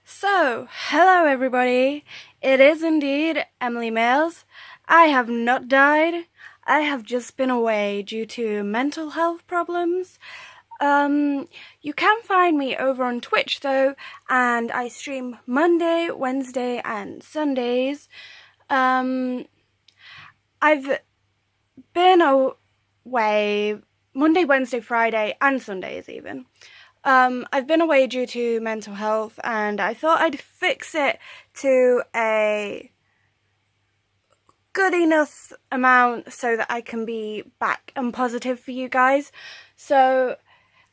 So, hello everybody. It is indeed Emily Mills. I have not died. I have just been away due to mental health problems. You can find me over on Twitch though, and I stream Monday, Wednesday, and Sundays. I've been away Monday, Wednesday, Friday, and Sundays even. I've been away due to mental health, and I thought I'd fix it to a good enough amount so that I can be back and positive for you guys. So,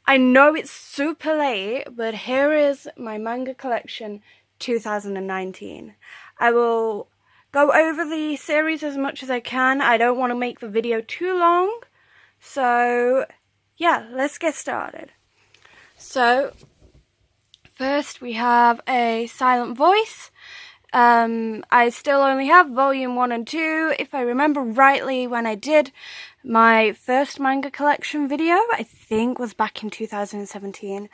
I know it's super late, but here is my manga collection 2019. I will go over the series as much as I can. I don't want to make the video too long. So, yeah, let's get started. So, first we have a silent voice. I still only have volume 1 and 2. If I remember rightly, when I did my first manga collection video, I think was back in 2017,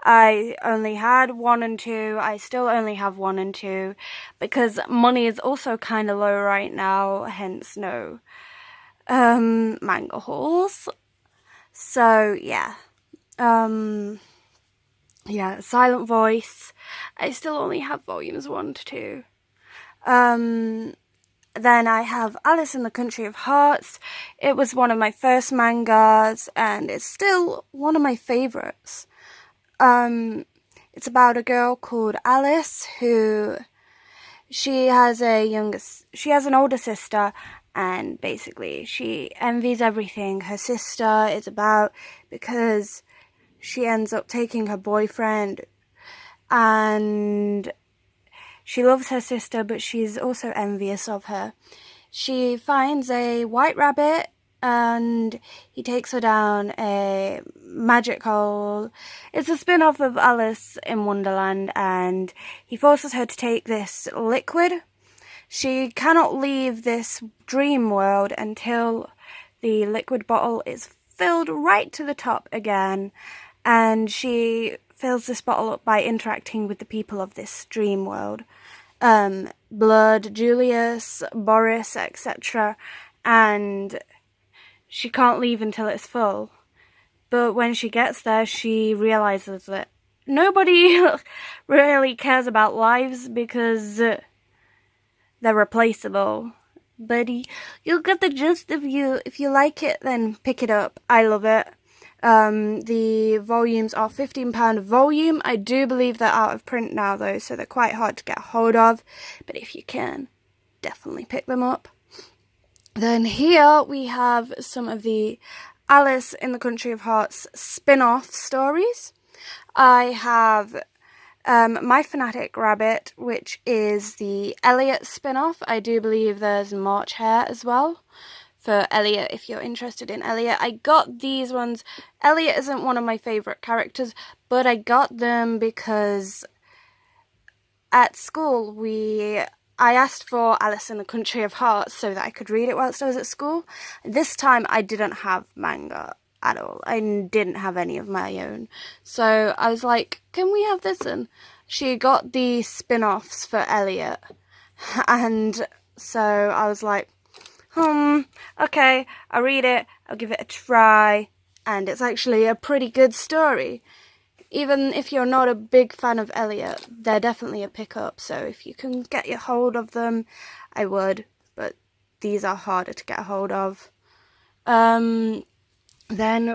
I only had 1 and 2. I still only have 1 and 2 because money is also kind of low right now, hence no manga hauls. So, yeah. Yeah, silent voice. I still only have volumes 1 to 2. Then I have Alice in the Country of Hearts. It was one of my first mangas, and it's still one of my favourites. It's about a girl called Alice who she has an older sister, and basically she envies everything her sister is about because she ends up taking her boyfriend, and she loves her sister, but she's also envious of her. She finds a white rabbit, and he takes her down a magic hole. It's a spin-off of Alice in Wonderland, and he forces her to take this liquid. She cannot leave this dream world until the liquid bottle is filled right to the top again. And she fills this bottle up by interacting with the people of this dream world. Blood, Julius, Boris, etc. And she can't leave until it's full. But when she gets there, she realizes that nobody really cares about lives because they're replaceable. But you'll get the gist if you like it, then pick it up. I love it. The volumes are £15 a volume. I do believe they're out of print now though, so they're quite hard to get hold of. But if you can, definitely pick them up. Then here we have some of the Alice in the Country of Hearts spin-off stories. I have My Fanatic Rabbit, which is the Elliot spin-off. I do believe there's March Hare as well for Elliot, if you're interested in Elliot. I got these ones. Elliot isn't one of my favourite characters, but I got them because at school I asked for Alice in the Country of Hearts so that I could read it whilst I was at school. This time I didn't have manga at all. I didn't have any of my own. So I was like, can we have this? And she got the spin-offs for Elliot. And so I was like, okay, I'll read it, I'll give it a try, and it's actually a pretty good story. Even if you're not a big fan of Elliot, they're definitely a pick-up, so if you can get your hold of them, I would, but these are harder to get a hold of. Then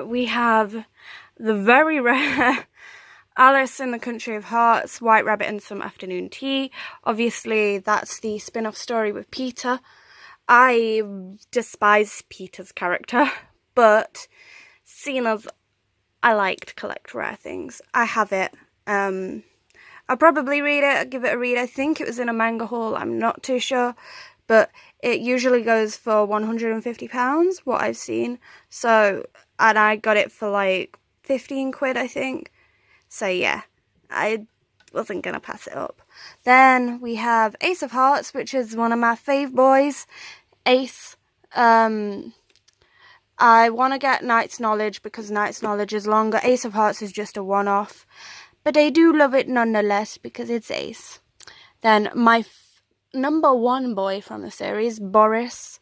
we have the very rare Alice in the Country of Hearts, White Rabbit and Some Afternoon Tea. Obviously, that's the spin-off story with Peter. I despise Peter's character, but seeing as I like to collect rare things, I have it. I'll probably read it, I'll give it a read. I think it was in a manga haul, I'm not too sure, but it usually goes for £150, what I've seen. So, and I got it for like 15 quid, I think. So yeah, I wasn't gonna pass it up. Then we have Ace of Hearts, which is one of my fave boys. Ace. I want to get Knight's Knowledge because Knight's Knowledge is longer. Ace of Hearts is just a one-off. but I do love it nonetheless because it's ace. Then my number one boy from the series, Boris.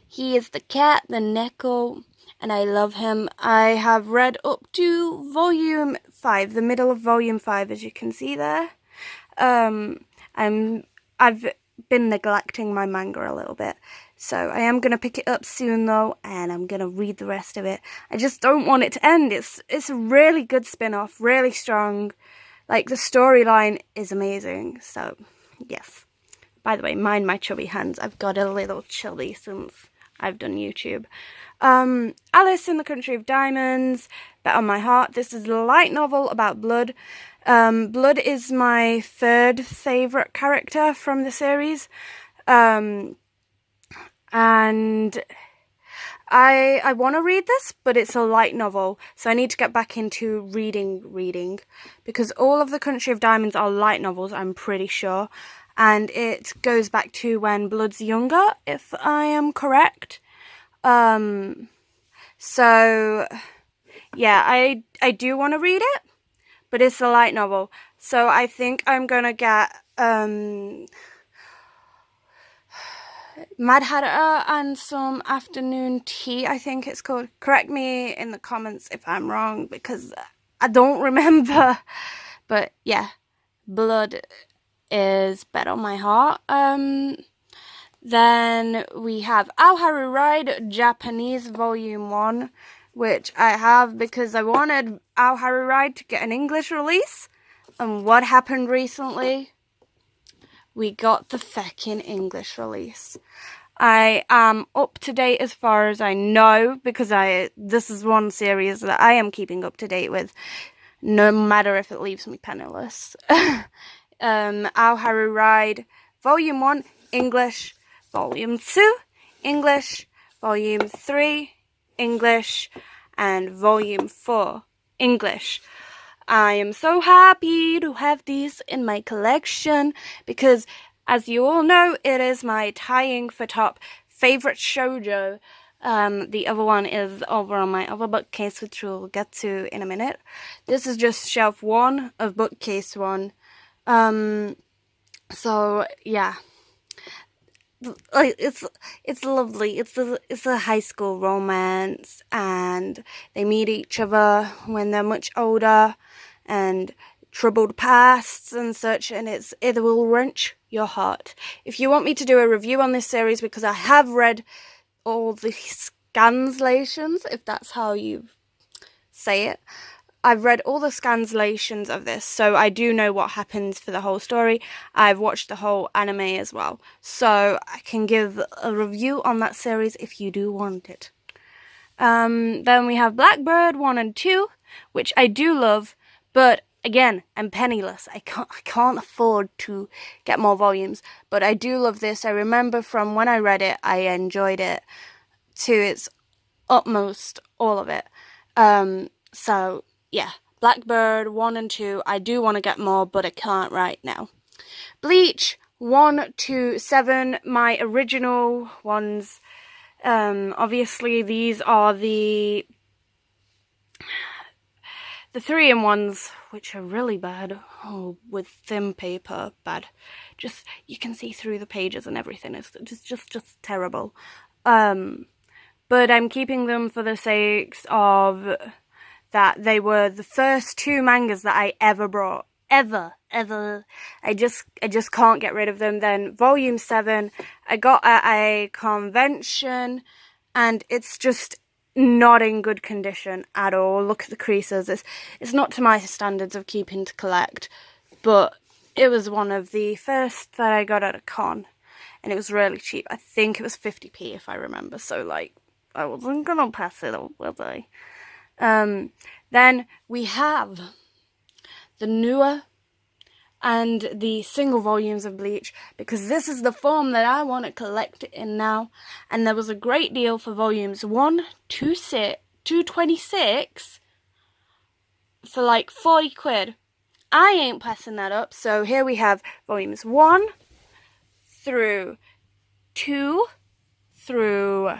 He is the cat, the Neko, and I love him. I have read up to volume 5, the middle of volume 5, as you can see there. I've been neglecting my manga a little bit, so I am going to pick it up soon though, and I'm going to read the rest of it. I just don't want it to end. It's a really good spin-off, really strong. Like, the storyline is amazing, so yes. By the way, mind my chubby hands. I've got a little chubby since I've done YouTube. Alice in the Country of Diamonds, Bet on My Heart. This is a light novel about blood. Blood is my third favourite character from the series. And I want to read this, but it's a light novel, so I need to get back into reading, because all of the Country of Diamonds are light novels, I'm pretty sure, and it goes back to when Blood's younger, if I am correct. So yeah, I do want to read it, but it's a light novel, so I think I'm gonna get Mad Hatter and some afternoon tea, I think it's called. Correct me in the comments if I'm wrong, because I don't remember. But yeah, Blood is Bet on My Heart. Then we have Aoharu Ride Japanese Volume 1, which I have because I wanted Aoharu Ride to get an English release. And what happened recently? We got the feckin' English release. I am up to date as far as I know, because this is one series that I am keeping up to date with, no matter if it leaves me penniless. Aoharu Ride, Volume 1, English, Volume 2, English, Volume 3, English, and Volume 4, English. I am so happy to have these in my collection because, as you all know, it is my tying for top favourite shoujo. The other one is over on my other bookcase, which we'll get to in a minute. This is just shelf 1 of bookcase 1. So yeah, it's lovely. It's a high school romance, and they meet each other when they're much older, and troubled pasts and such, and it will wrench your heart. If you want me to do a review on this series, because I have read all the scanslations, if that's how you say it, I've read all the scanslations of this, so I do know what happens for the whole story. I've watched the whole anime as well, so I can give a review on that series if you do want it. Then we have Blackbird 1 and 2, which I do love, but again, I'm penniless. I can't afford to get more volumes, but I do love this. I remember from when I read it, I enjoyed it to its utmost, all of it. So yeah, Blackbird 1 and 2, I do want to get more, but I can't right now. Bleach 1 to 7, my original ones. Obviously these are the 3-in-1s, which are really bad. Oh, with thin paper, bad. Just, you can see through the pages and everything. It's just terrible. But I'm keeping them for the sakes of that they were the first 2 mangas that I ever brought. Ever. I just can't get rid of them. Then Volume 7, I got at a convention, and it's just not in good condition at all. Look at the creases. It's not to my standards of keeping to collect, but it was one of the first that I got at a con, and it was really cheap. I think it was 50p if I remember, so like, I wasn't gonna pass it up, was I? Then we have the newer and the single volumes of Bleach, because this is the form that I want to collect it in now. And there was a great deal for volumes 1 to 26 for like 40 quid. I ain't passing that up. So here we have volumes 1 through 2 through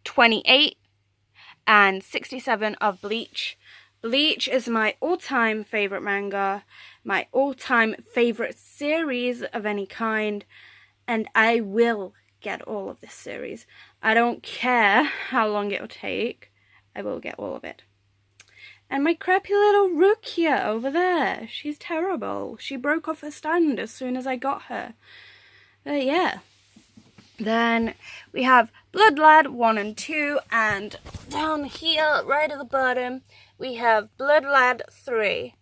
28 and 67 of Bleach. Bleach is my all-time favourite manga, my all-time favourite series of any kind, and I will get all of this series. I don't care how long it'll take, I will get all of it. And my crappy little Rukia over there, she's terrible. She broke off her stand as soon as I got her. Yeah. Then we have Blood Lad 1 and 2, and down here, right at the bottom, we have Blood Lad 3.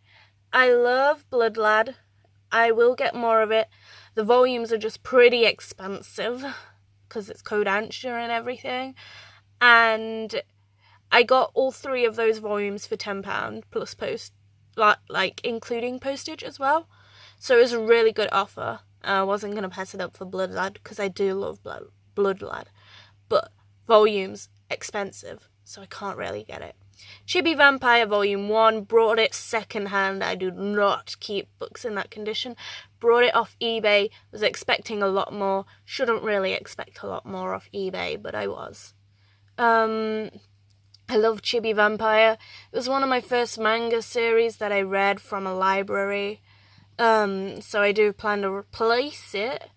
I love Blood Lad. I will get more of it. The volumes are just pretty expensive because it's Kodansha and everything. And I got all 3 of those volumes for £10 plus like including postage as well. So it was a really good offer. I wasn't going to pass it up for Blood Lad because I do love Blood Lad. But volumes, expensive, so I can't really get it. Chibi Vampire Volume 1, brought it second hand. I do not keep books in that condition. Brought it off eBay, was expecting a lot more. Shouldn't really expect a lot more off eBay, but I was. I love Chibi Vampire. It was one of my first manga series that I read from a library. So I do plan to replace it.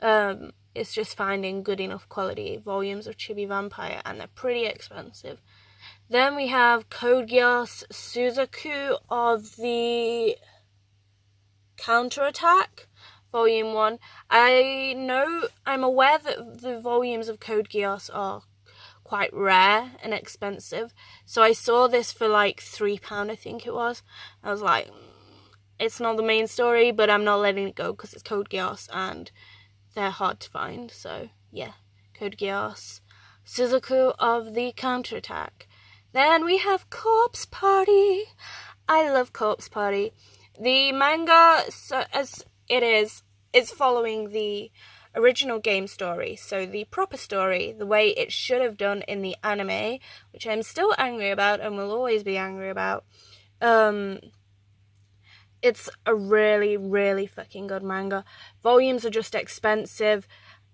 It's just finding good enough quality volumes of Chibi Vampire, and they're pretty expensive. Then we have Code Geass Suzaku of the Counterattack, Volume 1. I'm aware that the volumes of Code Geass are quite rare and expensive. So I saw this for like £3, I think it was. I was like, it's not the main story, but I'm not letting it go because it's Code Geass and they're hard to find. So yeah, Code Geass Suzaku of the Counterattack. Then we have Corpse Party. I love Corpse Party. The manga, so as it is following the original game story. So the proper story, the way it should have done in the anime, which I'm still angry about and will always be angry about. It's a really, really fucking good manga. Volumes are just expensive.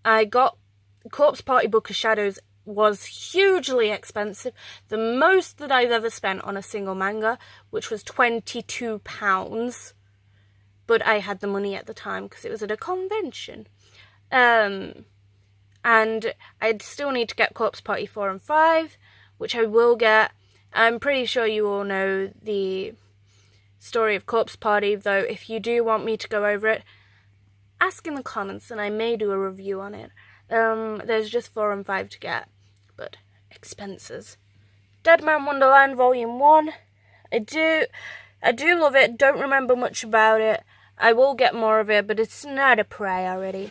I got Corpse Party Book of Shadows was hugely expensive. The most that I've ever spent on a single manga, which was £22. But I had the money at the time because it was at a convention. And I'd still need to get Corpse Party 4 and 5, which I will get. I'm pretty sure you all know the story of Corpse Party, though if you do want me to go over it, ask in the comments and I may do a review on it. There's just 4 and 5 to get, but expenses. Deadman Wonderland Volume 1. I do love it. Don't remember much about it. I will get more of it, but it's not a priority.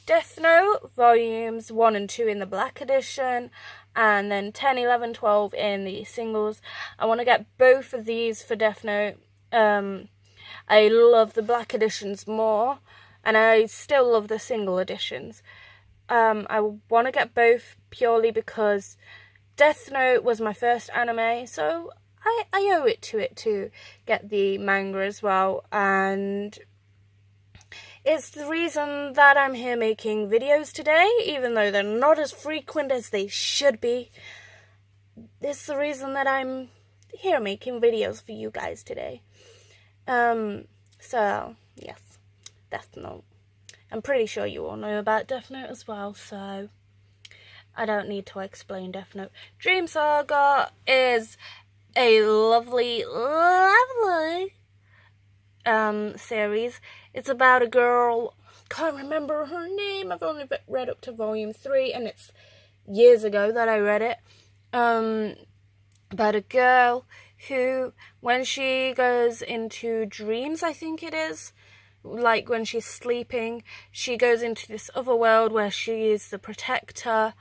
Death Note Volumes 1 and 2 in the Black Edition, and then 10, 11, 12 in the singles. I want to get both of these for Death Note. I love the Black Editions more, and I still love the single editions. I want to get both purely because Death Note was my first anime, so I owe it to get the manga as well, and it's the reason that I'm here making videos today, even though they're not as frequent as they should be. It's the reason that I'm here making videos for you guys today. So, yes, Death Note. I'm pretty sure you all know about Death Note as well, so I don't need to explain Death Note. Dream Saga is a lovely, lovely series. It's about a girl, can't remember her name, I've only read up to volume 3 and it's years ago that I read it. About a girl who, when she goes into dreams, I think it is, like when she's sleeping, she goes into this other world where she is the protector,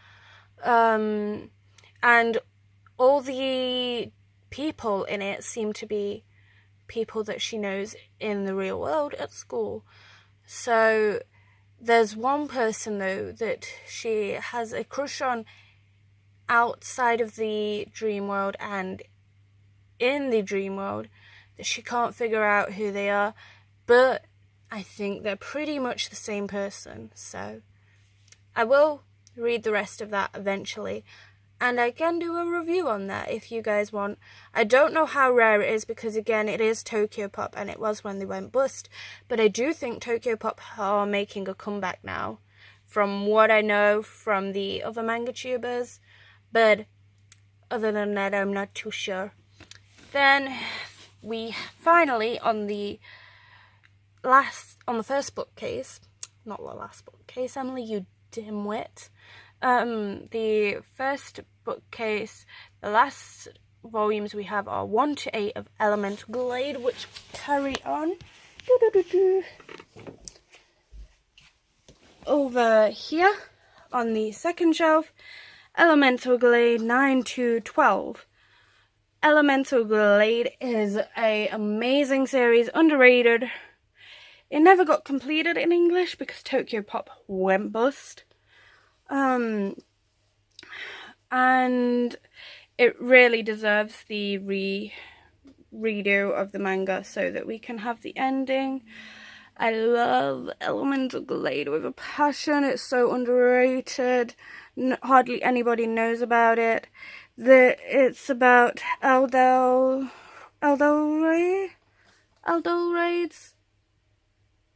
and all the people in it seem to be people that she knows in the real world at school. So there's one person though that she has a crush on outside of the dream world and in the dream world that she can't figure out who they are, but I think they're pretty much the same person. So I will read the rest of that eventually. and I can do a review on that if you guys want. I don't know how rare it is because, again, it is Tokyo Pop and it was when they went bust. But I do think Tokyo Pop are making a comeback now, from what I know from the other manga tubers. But other than that, I'm not too sure. Then we finally, on the first bookcase, not the last bookcase, Emily, you dimwit. The first bookcase, the last volumes we have are 1 to 8 of Elemental Glade, which carry on. Over here on the second shelf, Elemental Glade 9 to 12. Elemental Glade is an amazing series, underrated. It never got completed in English because Tokyo Pop went bust. And it really deserves the redo of the manga so that we can have the ending. I love Elemental Glade with a passion. It's so underrated. Hardly anybody knows about it. It's about Eldoraids.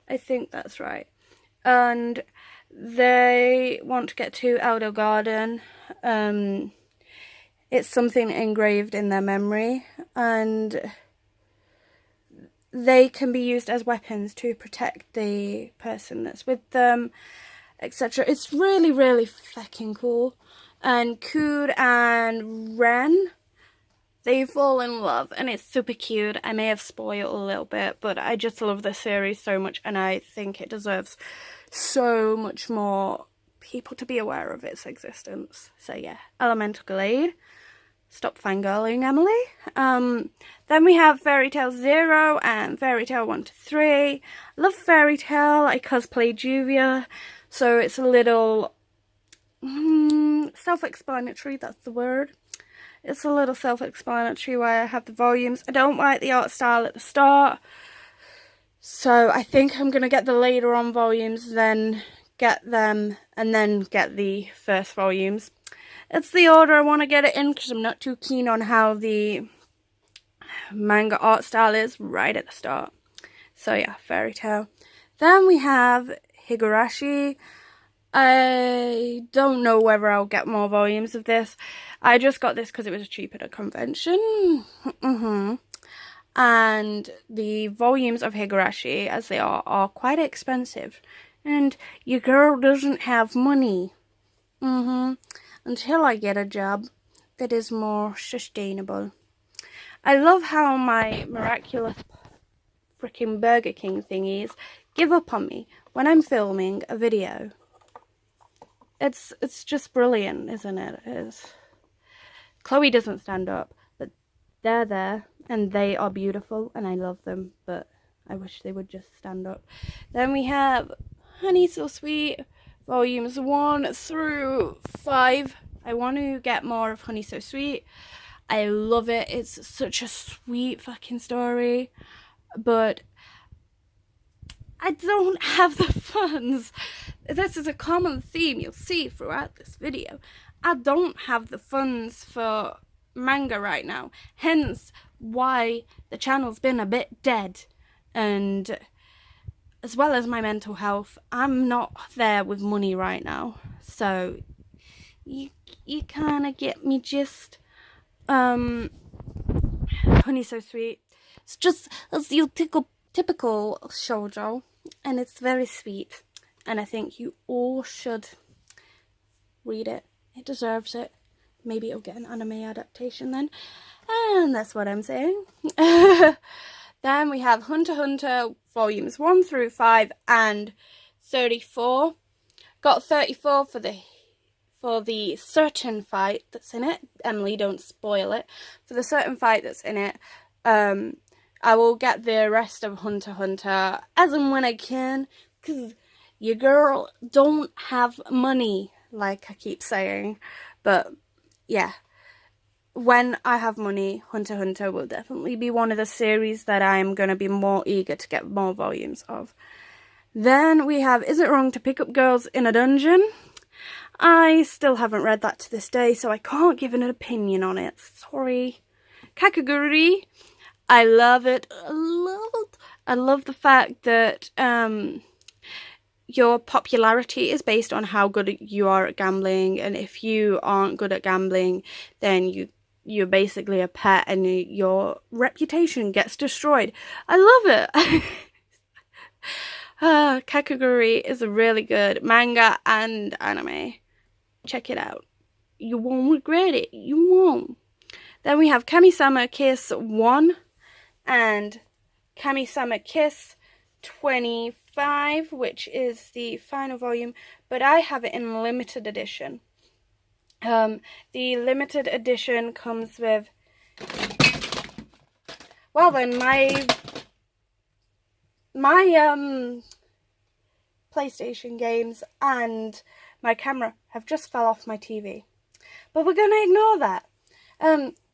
I think that's right. And they want to get to Elder Garden. It's something engraved in their memory, and they can be used as weapons to protect the person that's with them, etc. It's really, really fucking cool. And Kud and Ren, they fall in love, and it's super cute. I may have spoiled a little bit, but I just love the series so much, and I think it deserves so much more people to be aware of its existence. So yeah, Elemental Glade. Stop fangirling, Emily. Then we have Fairy Tail 0 and Fairy Tail 1 to 3. I love Fairy Tail. I cosplay Juvia, so it's a little self-explanatory, that's the word. It's a little self-explanatory why I have the volumes. I don't like the art style at the start, so I think I'm going to get the later on volumes, then get them, and then get the first volumes. It's the order I want to get it in because I'm not too keen on how the manga art style is right at the start. So yeah, Fairy Tail. Then we have Higurashi. I don't know whether I'll get more volumes of this. I just got this because it was cheap at a convention. And the volumes of Higurashi, as they are quite expensive. And your girl doesn't have money. Until I get a job that is more sustainable. I love how my miraculous freaking Burger King thingies give up on me when I'm filming a video. It's just brilliant, isn't it? Chloe doesn't stand up, but they're there, and they are beautiful, and I love them, but I wish they would just stand up. Then we have Honey So Sweet, volumes 1 through 5. I want to get more of Honey So Sweet. I love it. It's such a sweet fucking story. But I don't have the funds. This is a common theme you'll see throughout this video. I don't have the funds for manga right now. Hence why the channel's been a bit dead. And as well as my mental health, I'm not there with money right now. So you kind of get me gist. Honey So Sweet. It's your typical shoujo, and it's very sweet. And I think you all should read it. It deserves it. Maybe it'll get an anime adaptation then. And that's what I'm saying. Then we have Hunter x Hunter volumes 1 through 5 and 34. Got 34 for the certain fight that's in it. Emily, don't spoil it. For the certain fight that's in it, I will get the rest of Hunter x Hunter as and when I can, because your girl don't have money, like I keep saying. But yeah, when I have money, Hunter x Hunter will definitely be one of the series that I'm going to be more eager to get more volumes of. Then we have Is It Wrong to Pick Up Girls in a Dungeon? I still haven't read that to this day, so I can't give an opinion on it. Sorry. Kakegurui, I love it. I love it. I love the fact that your popularity is based on how good you are at gambling, and if you aren't good at gambling, then you're basically a pet and your reputation gets destroyed. I love it. Kakegurui is a really good manga and anime. Check it out. You won't regret it. You won't. Then we have Kami-sama Kiss 1 and Kami-sama Kiss 25, which is the final volume, but I have it in limited edition. The limited edition comes with, well then, my PlayStation games and my camera have just fell off my TV. But we're gonna ignore that.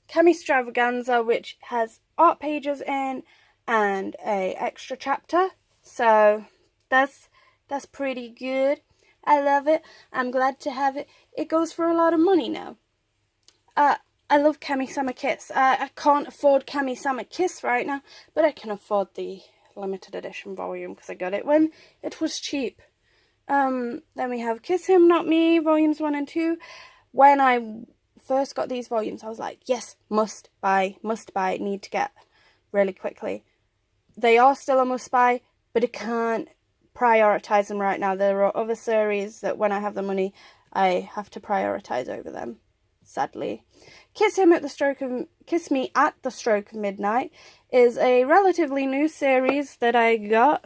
Kami-stravaganza, which has art pages in and a extra chapter, so that's pretty good. I love it. I'm glad to have it. It goes for a lot of money now. I love Kami-sama Kiss. I can't afford Kami-sama Kiss right now, but I can afford the limited edition volume because I got it when it was cheap. Then we have Kiss Him Not Me volumes 1 and 2. When I first got these volumes, I was like, yes, must buy, need to get really quickly. They are still a must buy, but I can't prioritize them right now. There are other series that when I have the money, I have to prioritize over them, sadly. Kiss Me at the Stroke of Midnight is a relatively new series that I got.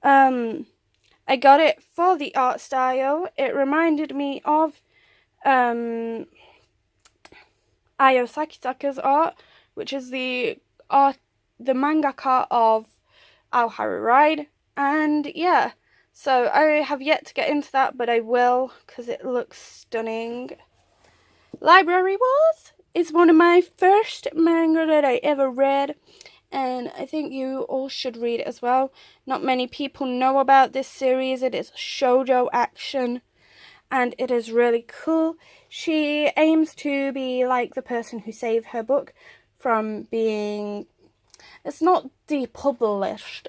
I got it for the art style. It reminded me of Ayo Sakisaka's art, which is the mangaka of Aoharu Ride. And yeah, so I have yet to get into that, but I will because it looks stunning. Library Wars is one of my first manga that I ever read, and I think you all should read it as well. Not many people know about this series. It is shoujo action, and it is really cool. She aims to be like the person who saved her book from being... It's not depublished.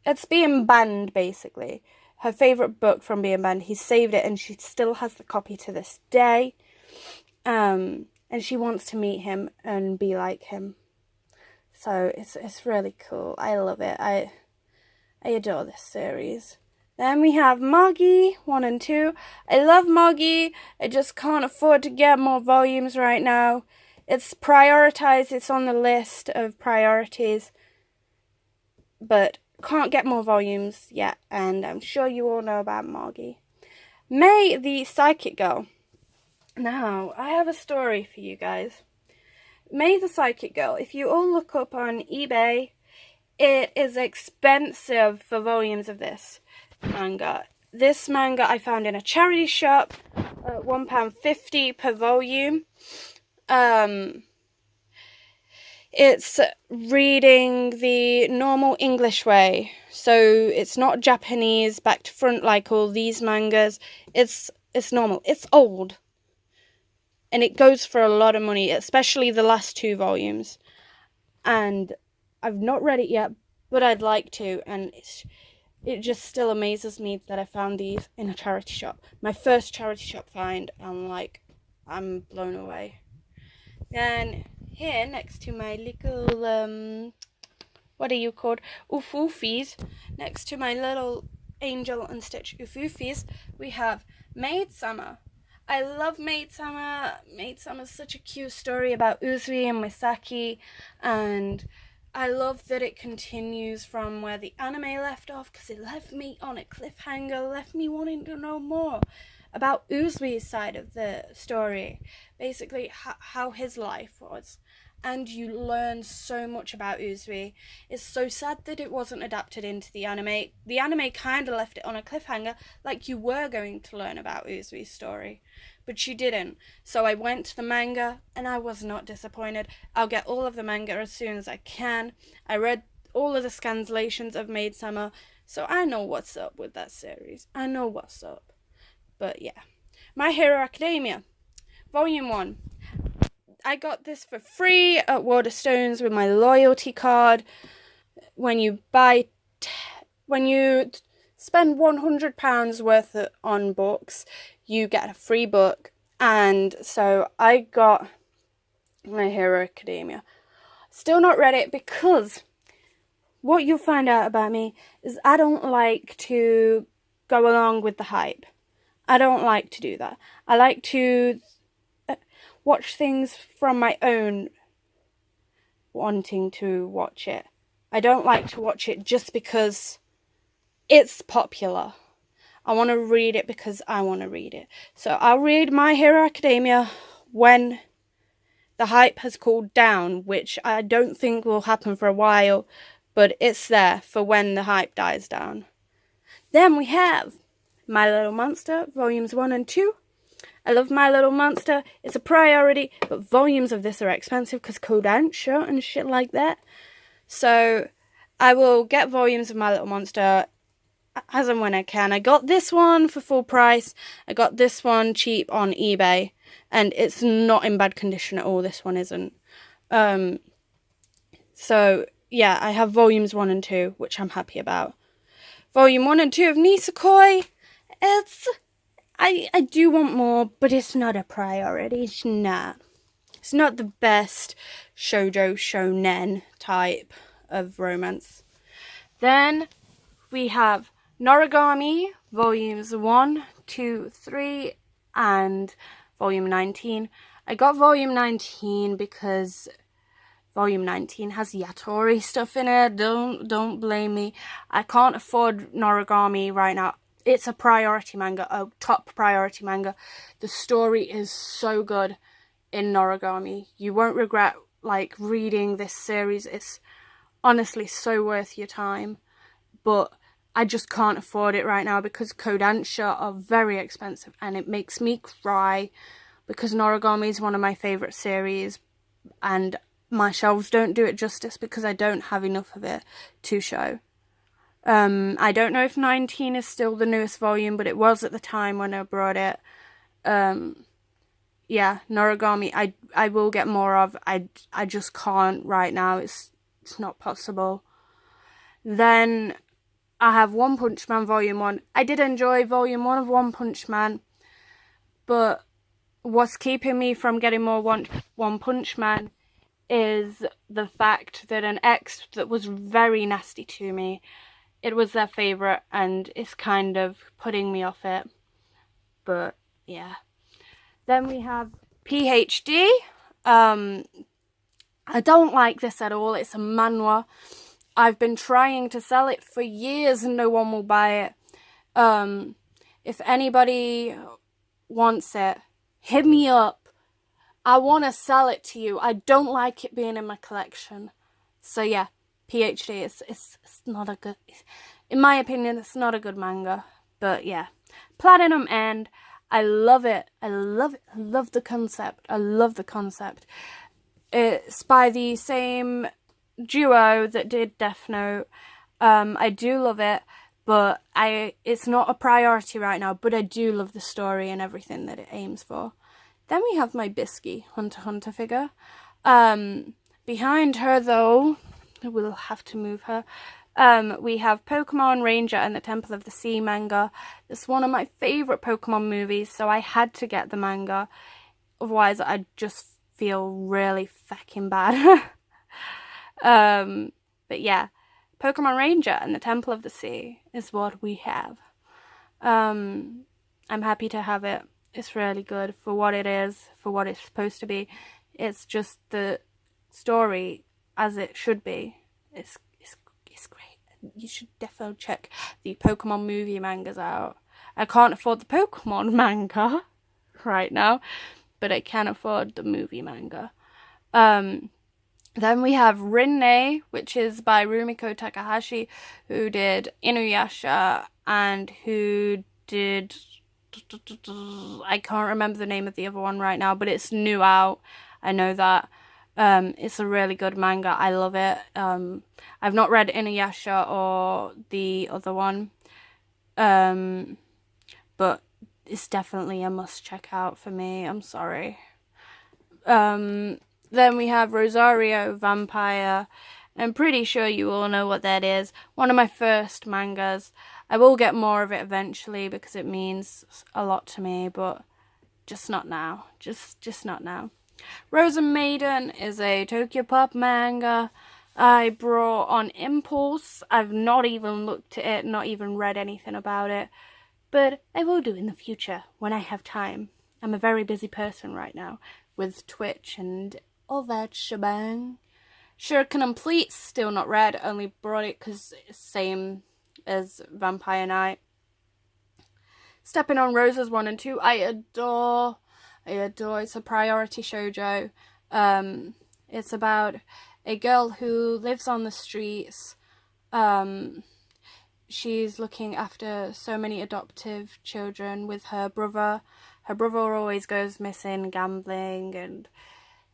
It's being banned, basically. Her favourite book from being banned. He saved it and she still has the copy to this day. And she wants to meet him and be like him. So it's really cool. I love it. I adore this series. Then we have Magi 1 and 2. I love Magi. I just can't afford to get more volumes right now. It's prioritized. It's on the list of priorities. But can't get more volumes yet, and I'm sure you all know about Magi. May the Psychic Girl. Now, I have a story for you guys. May the Psychic Girl, if you all look up on eBay, it is expensive for volumes of this manga. This manga I found in a charity shop at £1.50 per volume. It's reading the normal English way, so it's not Japanese back to front like all these mangas. It's normal. It's old, and it goes for a lot of money, especially the last 2 volumes. And I've not read it yet, but I'd like to, and it just still amazes me that I found these in a charity shop. My first charity shop find, I'm blown away. Then here, next to my little, what are you called? Ufufis. Next to my little Angel and Stitch Ufufis, we have Maid-sama. I love Maid-sama. Maid-sama is such a cute story about Uzui and Misaki, and I love that it continues from where the anime left off, because it left me on a cliffhanger, left me wanting to know more about Uzui's side of the story, basically how his life was. And you learn so much about Uzui. It's so sad that it wasn't adapted into the anime. The anime kind of left it on a cliffhanger, like you were going to learn about Uzui's story, but she didn't. So I went to the manga, and I was not disappointed. I'll get all of the manga as soon as I can. I read all of the scanslations of Maid Summer, so I know what's up with that series. I know what's up. But yeah. My Hero Academia, Volume 1. I got this for free at Waterstones with my loyalty card. When you spend £100 worth on books, you get a free book. And so I got My Hero Academia. Still not read it because what you'll find out about me is I don't like to go along with the hype. I don't like to do that. I like to watch things from my own wanting to watch it. I don't like to watch it just because it's popular. I want to read it because I want to read it. So I'll read My Hero Academia when the hype has cooled down, which I don't think will happen for a while, but it's there for when the hype dies down. Then we have My Little Monster, Volumes 1 and 2. I love My Little Monster. It's a priority, but volumes of this are expensive because Kodansha and shit like that. So I will get volumes of My Little Monster as and when I can. I got this one for full price. I got this one cheap on eBay. And it's not in bad condition at all. This one isn't. So, yeah, I have volumes 1 and 2, which I'm happy about. Volume 1 and 2 of Nisekoi. I do want more, but it's not a priority. It's not the best shoujo shonen type of romance. Then we have Noragami, volumes 1, 2, 3, and volume 19. I got volume 19 because volume 19 has Yatori stuff in it. Don't blame me. I can't afford Noragami right now. It's a priority manga, a top priority manga. The story is so good in Noragami. You won't regret reading this series. It's honestly so worth your time. But I just can't afford it right now because Kodansha are very expensive and it makes me cry because Noragami is one of my favourite series and my shelves don't do it justice because I don't have enough of it to show. I don't know if 19 is still the newest volume, but it was at the time when I brought it. Yeah, Noragami, I will get more of. I just can't right now. It's not possible. Then I have One Punch Man Volume 1. I did enjoy Volume 1 of One Punch Man, but what's keeping me from getting more One Punch Man is the fact that an ex that was very nasty to me, it was their favourite and it's kind of putting me off it. But yeah. Then we have PhD. I don't like this at all. It's a manhwa. I've been trying to sell it for years and no one will buy it. If anybody wants it, hit me up. I want to sell it to you. I don't like it being in my collection. So yeah, PhD, it's not a good, in my opinion, it's not a good manga. But yeah, Platinum End, I love it. I love it. I love the concept. I love the concept. It's by the same duo that did Death Note. I do love it, but it's not a priority right now, but I do love the story and everything that it aims for. Then we have my Bisky Hunter x Hunter figure. Behind her though, we'll have to move her. We have Pokemon Ranger and the Temple of the Sea manga. It's one of my favourite Pokemon movies, so I had to get the manga. Otherwise I'd just feel really fucking bad. But yeah, Pokemon Ranger and the Temple of the Sea is what we have. I'm happy to have it. It's really good for what it is, for what it's supposed to be. It's just the story as it should be. It's great. You should definitely check the Pokemon movie mangas out. I can't afford the Pokemon manga right now, but I can afford the movie manga. Then we have Rinne, which is by Rumiko Takahashi, who did Inuyasha and who did, I can't remember the name of the other one right now, but it's new out. I know that. It's a really good manga. I love it. I've not read Inuyasha or the other one, but it's definitely a must check out for me. I'm sorry. Then we have Rosario Vampire. I'm pretty sure you all know what that is. One of my first mangas. I will get more of it eventually because it means a lot to me, but just not now. Just not now. Rose and Maiden is a Tokyo Pop manga I brought on impulse. I've not even looked at it, not even read anything about it, but I will do in the future when I have time. I'm a very busy person right now with Twitch and all that shebang. Shuriken Complete, still not read, only brought it because it's same as Vampire Knight. Stepping on Roses 1 and 2, I adore. It's a priority shoujo. It's about a girl who lives on the streets. She's looking after so many adoptive children with her brother. Her brother always goes missing, gambling, and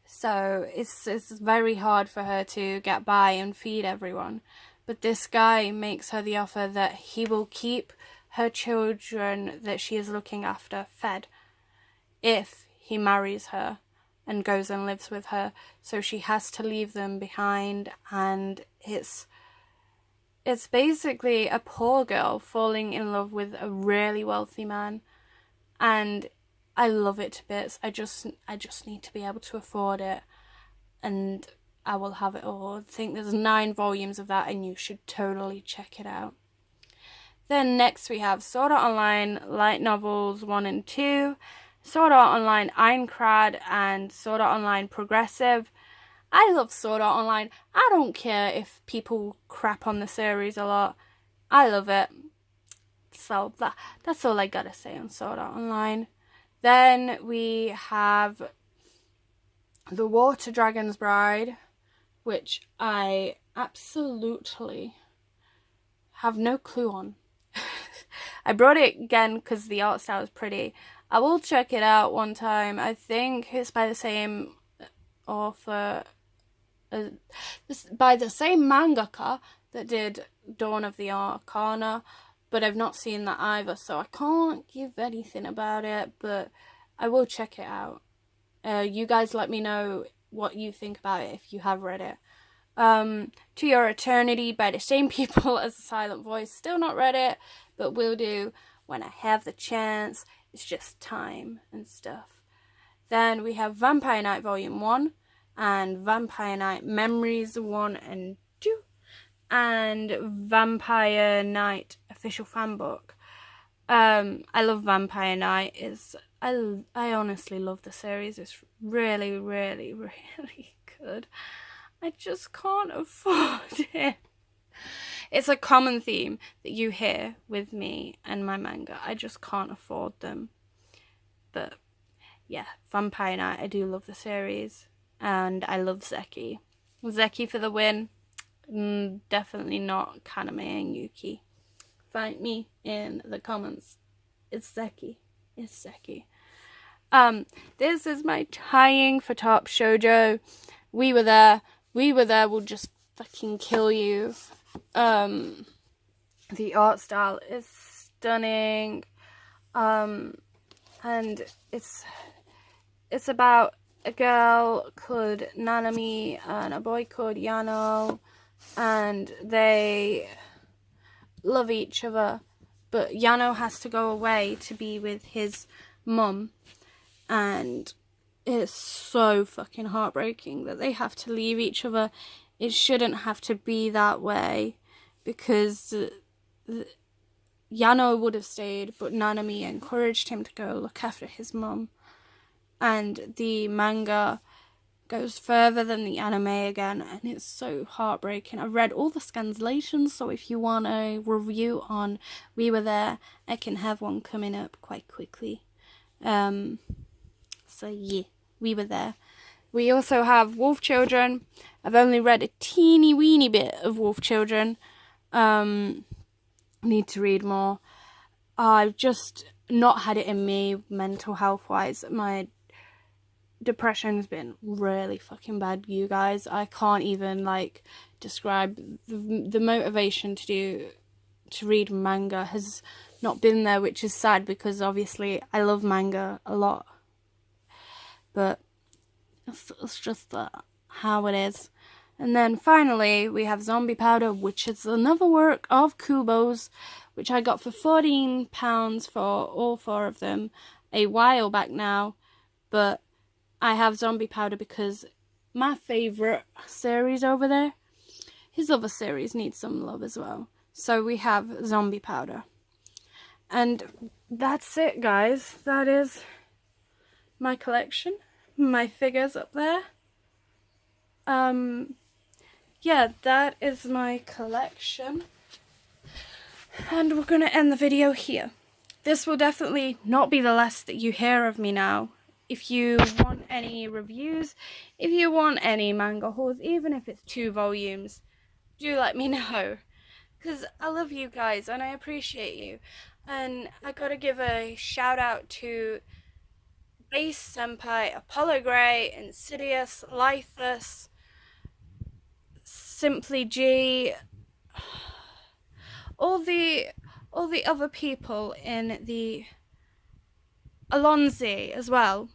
so it's very hard for her to get by and feed everyone. But this guy makes her the offer that he will keep her children that she is looking after fed if he marries her and goes and lives with her. So she has to leave them behind, and it's basically a poor girl falling in love with a really wealthy man, and I love it to bits. I just need to be able to afford it, and I will have it all. I think there's 9 volumes of that, and you should totally check it out. Then next we have Sword Art Online Light Novels 1 and 2, Sword Art Online Aincrad, and Sword Art Online Progressive. I love Sword Art Online. I don't care if people crap on the series a lot. I love it. So that's all I gotta say on Sword Art Online. Then we have The Water Dragon's Bride, which I absolutely have no clue on. I brought it again because the art style is pretty. I will check it out one time. I think it's by the same author, by the same mangaka that did Dawn of the Arcana, but I've not seen that either, so I can't give anything about it, but I will check it out. You guys let me know what you think about it if you have read it. To Your Eternity by the same people as The Silent Voice. Still not read it, but will do when I have the chance. It's just time and stuff. Then we have Vampire Knight Volume 1 and Vampire Knight Memories 1 and 2 and Vampire Knight Official Fan Book. I love Vampire Knight. I honestly love the series. It's really, really, really good. I just can't afford it. It's a common theme that you hear with me and my manga. I just can't afford them. But yeah, Vampire Knight, I do love the series. And I love Zeki. Zeki for the win. Definitely not Kaname and Yuki. Fight me in the comments. It's Zeki. It's Zeki. This is my tying for top shoujo. We Were There. We Were There will just fucking kill you. The art style is stunning. And it's about a girl called Nanami and a boy called Yano, and they love each other, but Yano has to go away to be with his mum, and it's so fucking heartbreaking that they have to leave each other. It shouldn't have to be that way, because Yano would have stayed, but Nanami encouraged him to go look after his mum. And the manga goes further than the anime again, and it's so heartbreaking. I've read all the scanslations, so if you want a review on We Were There, I can have one coming up quite quickly. So yeah, We Were There. We also have Wolf Children. I've only read a teeny weeny bit of Wolf Children. Need to read more. I've just not had it in me mental health wise. My depression's been really fucking bad, you guys. I can't even like describe the motivation to read manga has not been there, which is sad because obviously I love manga a lot, but it's just how it is. And then finally we have Zombie Powder, which is another work of Kubo's, which I got for £14 for all 4 of them a while back now. But I have Zombie Powder because my favourite series over there, his other series needs some love as well. So we have Zombie Powder. And that's it, guys. That is my collection. My figures up there. Yeah, that is my collection. And we're going to end the video here. This will definitely not be the last that you hear of me now. If you want any reviews, if you want any manga hauls, even if it's 2 volumes, do let me know. Because I love you guys and I appreciate you. And I gotta give a shout out to Base Senpai, Apollo Grey, Insidious, Lythus, Simply G, all the other people in the Alonzi as well.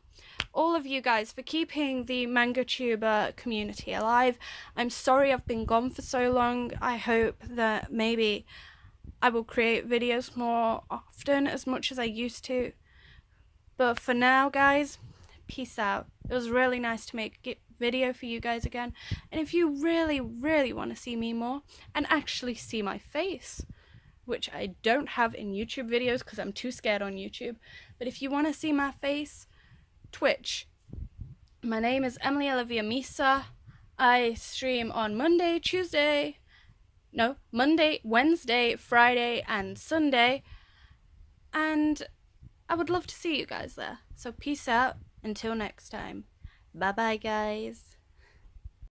All of you guys for keeping the MangaTuber community alive. I'm sorry I've been gone for so long. I hope that maybe I will create videos more often as much as I used to. But for now, guys, peace out. It was really nice to make a video for you guys again. And if you really, really want to see me more and actually see my face, which I don't have in YouTube videos because I'm too scared on YouTube, but if you want to see my face, Twitch. My name is Emilyoliviamisa. I stream on Monday, Wednesday, Friday, and Sunday. And I would love to see you guys there. So peace out until next time. Bye bye, guys.